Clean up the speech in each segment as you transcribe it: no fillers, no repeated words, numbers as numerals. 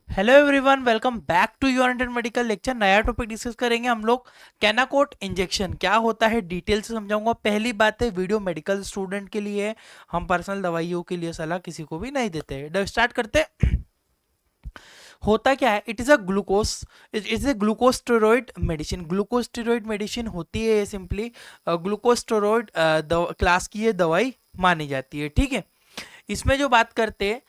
Hello everyone, welcome back to your Indian medical lecture. नया topic discuss करेंगे हम लोग। कैनाकोट इंजेक्शन क्या होता है डिटेल से समझाऊंगा। पहली बात है, वीडियो मेडिकल स्टूडेंट के लिए है, हम पर्सनल दवाइयों के लिए सलाह किसी को भी नहीं देते हैं। स्टार्ट करते हैं। होता क्या है, it is a glucose, it is a glucosteroid medicine. Glucosteroid medicine होती है ये सिंपली ग्लूकोस्टेरॉइड क्लास की ये दवाई मानी जाती है, ठीक है। इसमें जो बात करते हैं,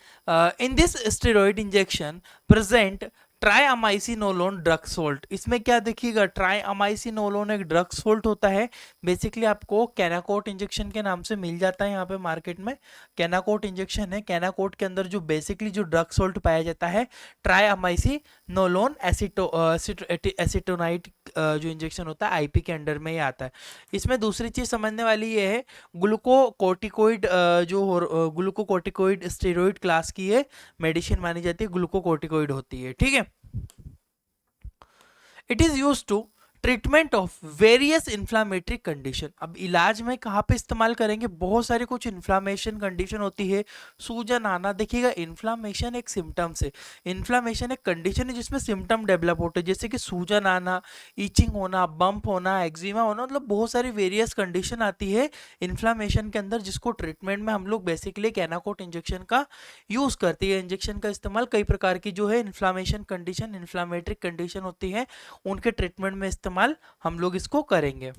in this steroid injection present triamcinolone drug salt. इसमें क्या देखिएगा, ट्राइअमाइसिनोलोन एक ड्रग सोल्ट होता है। बेसिकली आपको कैनाकोट इंजेक्शन के नाम से मिल जाता है यहाँ पे मार्केट में। कैनाकोट इंजेक्शन है। कैनाकोट के अंदर जो बेसिकली जो ड्रग सोल्ट पाया जाता है ट्राइअमाइसिनोलोन एसिटोनाइट, जो इंजेक्शन होता है आईपी के अंडर में ही आता है। इसमें दूसरी चीज समझने वाली ये है, ग्लूकोकोर्टिकोइड ग्लूकोकोर्टिकोइड स्टेरॉइड क्लास की ये मेडिसिन मानी जाती है, ग्लूकोकोर्टिकोइड होती है, ठीक है। It is use to treatment of various inflammatory condition. अब इलाज में कहाँ पे इस्तेमाल करेंगे, बहुत सारे कुछ इन्फ्लामेशन कंडीशन होती है। सूजन आना, देखिएगा इन्फ्लामेशन एक सिम्टम्स है, इन्फ्लामेशन एक कंडीशन है जिसमें सिम्टम डेवलप होते हैं, जैसे कि सूजन आना, ईचिंग होना, बम्प होना, एक्जिमा होना, मतलब बहुत सारी वेरियस कंडीशन आती है इन्फ्लामेशन के अंदर, जिसको ट्रीटमेंट में हम लोग बेसिकली कैनाकोट इंजेक्शन का यूज करते हैं। इंजेक्शन का इस्तेमाल कई प्रकार की जो है इन्फ्लामेशन कंडीशन, इन्फ्लामेटरी कंडीशन होती है, उनके ट्रीटमेंट में इस्तेमाल हम लोग इसको करेंगे।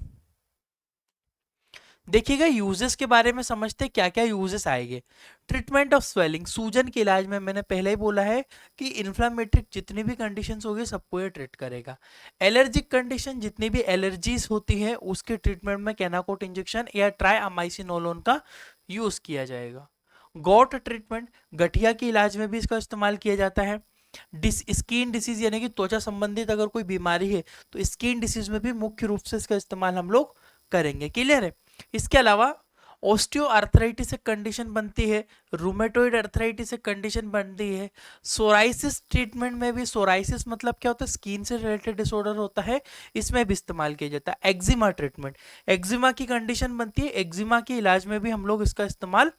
देखिएगा यूजेस के बारे में समझते हैं, क्या क्या यूजेस आएंगे। ट्रीटमेंट ऑफ स्वेलिंग, सूजन के इलाज में मैंने पहले ही बोला है कि इन्फ्लामेटरी जितनी भी कंडीशंस होगी सबको ये ट्रीट करेगा। एलर्जिक कंडीशन, जितनी भी एलर्जीज होती है उसके ट्रीटमेंट में कैनाकोट इंजेक्शन या ट्राइअमाइसिनोलोन का यूज किया जाएगा। गॉट ट्रीटमेंट, गठिया के इलाज में भी इसका इस्तेमाल किया जाता है। स्किन डिसीज यानी कि त्वचा संबंधित अगर कोई बीमारी है तो स्किन डिसीज में भी मुख्य रूप से इसका इस्तेमाल हम लोग करेंगे, क्लियर है। इसके अलावा ऑस्टियो आर्थराइटिस एक कंडीशन बनती है, रूमेटोइड आर्थराइटिस एक कंडीशन बनती है। सोराइसिस ट्रीटमेंट में भी, सोराइसिस मतलब क्या होता है, स्किन से रिलेटेड डिसऑर्डर होता है, इसमें भी इस्तेमाल किया जाता है। एक्जिमा ट्रीटमेंट, एक्जिमा की कंडीशन बनती है, एक्जिमा के इलाज में भी हम लोग इसका इस्तेमाल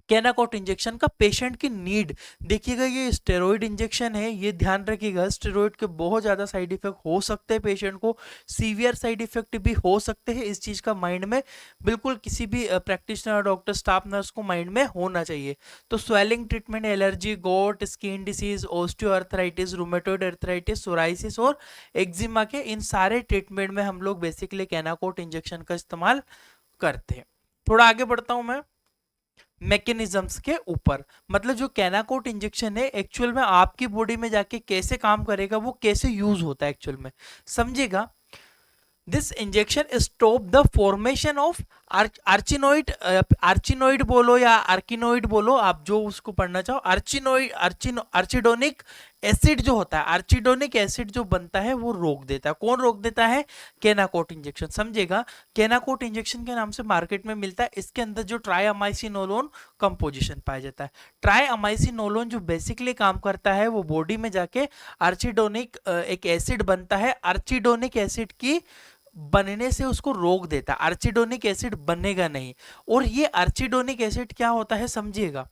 कैनाकोट इंजेक्शन का पेशेंट की नीड। देखिएगा ये स्टेरॉइड इंजेक्शन है, ये ध्यान रखिएगा, स्टेरॉइड के बहुत ज़्यादा साइड इफेक्ट हो सकते हैं पेशेंट को, सीवियर साइड इफेक्ट भी हो सकते हैं। इस चीज़ का माइंड में बिल्कुल किसी भी प्रैक्टिशनर, डॉक्टर, स्टाफ नर्स को माइंड में होना चाहिए। तो swelling treatment, allergy, gout, skin disease, osteoarthritis, rheumatoid arthritis, psoriasis और एक्जिमा के इन सारे ट्रीटमेंट में हम लोग बेसिकली कैनाकोट इंजेक्शन का इस्तेमाल करते हैं। थोड़ा आगे बढ़ता हूं मैं मैकेनिज्म्स के ऊपर। मतलब जो कैनाकोट इंजेक्शन है एक्चुअल में आपकी बॉडी में जाके कैसे काम करेगा, वो कैसे यूज होता है एक्चुअल में, समझिएगा। This injection stop the formation of arachnoid, arachnoid बोलो या आर्किनोइड बोलो, आप जो उसको पढ़ना चाहो। आर्चिनोइड, आर्चिडोनिक एसिड जो होता है, आर्चिडोनिक एसिड जो बनता है वो रोक देता है। कौन रोक देता है, कैनाकोट इंजेक्शन, समझेगा। कैनाकोट इंजेक्शन के नाम से मार्केट में मिलता है, इसके अंदर जो ट्राइअमाइसिनोलोन कंपोजिशन पाया जाता है। ट्राइअमाइसिनोलोन जो बेसिकली काम करता है वो बॉडी में जाके आर्चिडोनिक एक एसिड बनता है, आर्चिडोनिक एसिड की बनने से उसको रोक देता है, आर्चिडोनिक एसिड बनेगा नहीं। और ये आर्चिडोनिक एसिड क्या होता है समझिएगा,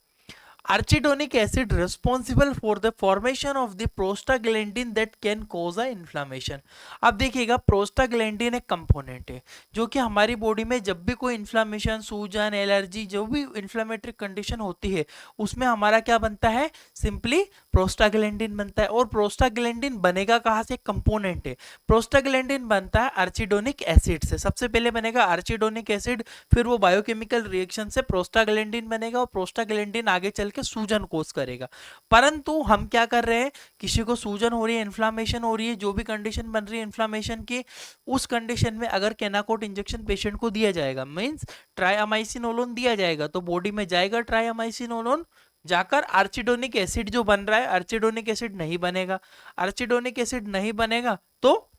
arachidonic acid responsible for the formation of the prostaglandin that can cause a inflammation। अब देखिएगा प्रोस्टाग्लैंडिन एक कंपोनेंट है जो कि हमारी बॉडी में जब भी कोई इन्फ्लामेशन, सूजन, एलर्जी, जो भी इन्फ्लामेटरी कंडीशन होती है उसमें हमारा क्या बनता है, सिंपली प्रोस्टाग्लैंडिन बनता है। और प्रोस्टाग्लैंडिन बनेगा कहाँ से, कंपोनेंट है। प्रोस्टाग्लैंडिन बनता है आर्चिडोनिक एसिड से, सबसे पहले बनेगा आर्चिडोनिक एसिड, फिर वो बायोकेमिकल रिएक्शन से प्रोस्टाग्लैंडिन बनेगा और प्रोस्टाग्लैंडिन आगे चल के सूजन कोज करेगा। परंतु हम क्या कर रहे हैं, किसी को सूजन हो रही है, इन्फ्लामेशन हो रही है, जो भी कंडीशन बन रही है इन्फ्लामेशन की, उस कंडीशन में अगर कैनाकोट इंजेक्शन पेशेंट को दिया जाएगा, मींस ट्राइअमाइसिनोलोन दिया जाएगा, तो बॉडी में जाएगा ट्राइअमाइसिनोलोन, जाकर आर्चिडोनिक एसिड जो बन रहा है, आर्चिडोनिक एसिड नहीं बनेगा। आर्चिडोनिक एसिड नहीं बनेगा तो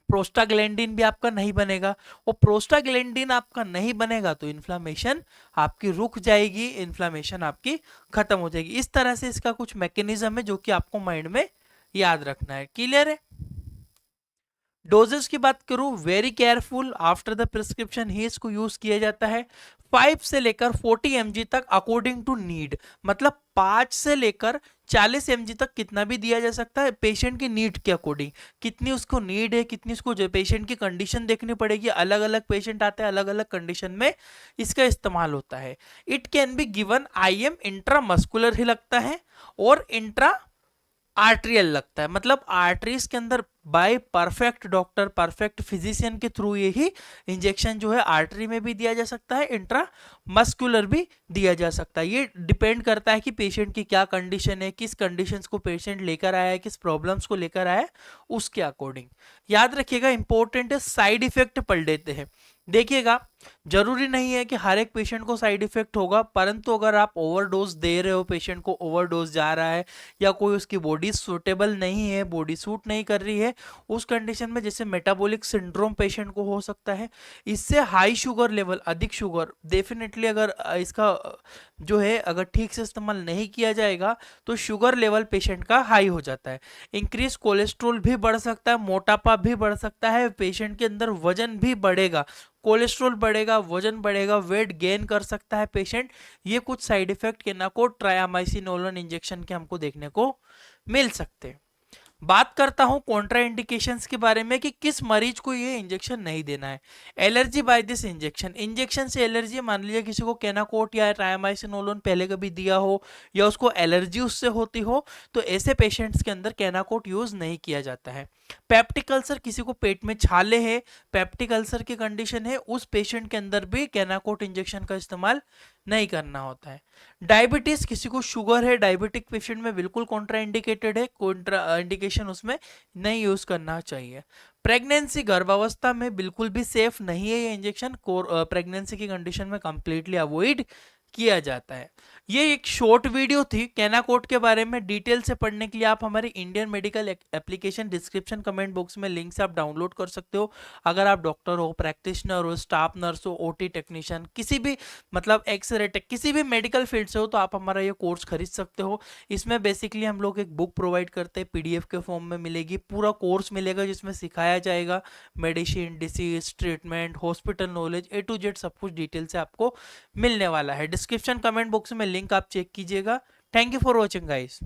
प्रोस्टाग्लैंडिन भी आपका नहीं बनेगा, और प्रोस्टाग्लैंडिन आपका नहीं बनेगा तो इन्फ्लामेशन आपकी रुक जाएगी, इन्फ्लामेशन आपकी खत्म हो जाएगी। इस तरह से इसका कुछ मैकेनिज्म है जो कि आपको माइंड में याद रखना है, क्लियर है। डोजेस की बात करूं, very careful, after the prescription ही इसको यूज किया जाता है 5 से लेकर 40 mg तक अकॉर्डिंग टू नीड, मतलब 5 से लेकर 40 mg तक कितना भी दिया जा सकता है पेशेंट की नीड के अकॉर्डिंग। कितनी उसको नीड है, कितनी उसको जो पेशेंट की कंडीशन देखनी पड़ेगी, अलग अलग पेशेंट आते हैं, अलग अलग कंडीशन में इसका इस्तेमाल होता है। It can be given IM intramuscular ही लगता है और इंट्रा आर्ट्रियल लगता है, मतलब आर्टरीज के अंदर bye perfect doctor, perfect physician के थ्रू ये ही इंजेक्शन जो है आर्टरी में भी दिया जा सकता है, इंट्रा मस्कुलर भी दिया जा सकता है। ये डिपेंड करता है कि पेशेंट की क्या कंडीशन है, किस कंडीशंस को पेशेंट लेकर आया है, किस प्रॉब्लम्स को लेकर आया है, उसके अकॉर्डिंग। याद रखिएगा, इंपॉर्टेंट है, साइड इफेक्ट पढ़ लेते हैं। देखिएगा, जरूरी नहीं है कि हर एक पेशेंट को साइड इफेक्ट होगा, परंतु अगर आप ओवरडोज दे रहे हो, पेशेंट को ओवरडोज जा रहा है, या कोई उसकी बॉडी सूटेबल नहीं है, बॉडी सूट नहीं कर रही है, उस कंडीशन में जैसे मेटाबॉलिक सिंड्रोम पेशेंट को हो सकता है, इससे हाई शुगर लेवल, अधिक शुगर डेफिनेटली, अगर इसका जो है अगर ठीक से इस्तेमाल नहीं किया जाएगा तो शुगर लेवल पेशेंट का हाई हो जाता है। इंक्रीज कोलेस्ट्रोल भी बढ़ सकता है, मोटापा भी बढ़ सकता है, पेशेंट के अंदर वजन भी बढ़ेगा, कोलेस्ट्रोल बढ़ेगा, वजन बढ़ेगा, वेट गेन कर सकता है पेशेंट। ये कुछ साइड इफेक्ट केनाकोट ट्रायामाइसिनोलोन इंजेक्शन के हमको देखने को मिल सकते हैं। बात करता हूं कॉन्ट्रा इंडिकेशंस के बारे में कि किस मरीज को ये इंजेक्शन नहीं देना है। Allergy by this injection, injection से एलर्जी, मान लीजिए किसी को केनाकोट या ट्रायामाइसिनोलोन पहले कभी दिया हो या उसको एलर्जी उससे होती हो, तो ऐसे पेशेंट्स के अंदर केनाकोट यूज नहीं किया जाता है। पेप्टिक अल्सर, किसी को पेट में छाले हैं, पेप्टिक अल्सर की कंडीशन है, उस पेशेंट के अंदर भी केनाकोट इंजेक्शन का इस्तेमाल नहीं करना होता है। डायबिटीज, किसी को शुगर है, डायबिटिक पेशेंट में बिल्कुल कॉन्ट्रा इंडिकेटेड है, कॉन्ट्रा इंडिकेशन उसमें नहीं यूज करना चाहिए। प्रेगनेंसी, गर्भावस्था में बिल्कुल भी सेफ नहीं है ये इंजेक्शन, प्रेगनेंसी की कंडीशन में कंप्लीटली अवॉइड किया जाता है। ये एक शॉर्ट वीडियो थी केनाकोट के बारे में। डिटेल से पढ़ने के लिए आप हमारे Indian medical application description comment box में लिंक से आप डाउनलोड कर सकते हो। अगर आप डॉक्टर हो, प्रैक्टिशनर हो, स्टाफ नर्स हो, ओटी टेक्नीशियन, किसी भी मतलब एक्सरे टेक, किसी भी मेडिकल फील्ड से हो, तो आप हमारा ये कोर्स खरीद सकते हो। इसमें बेसिकली हम लोग एक बुक प्रोवाइड करते हैं, PDF के फॉर्म में मिलेगी, पूरा कोर्स मिलेगा जिसमें सिखाया जाएगा medicine, disease, treatment, hospital knowledge, A to Z सब कुछ डिटेल से आपको मिलने वाला है। डिस्क्रिप्शन कमेंट बॉक्स में लिंक आप चेक कीजिएगा। Thank you for watching guys.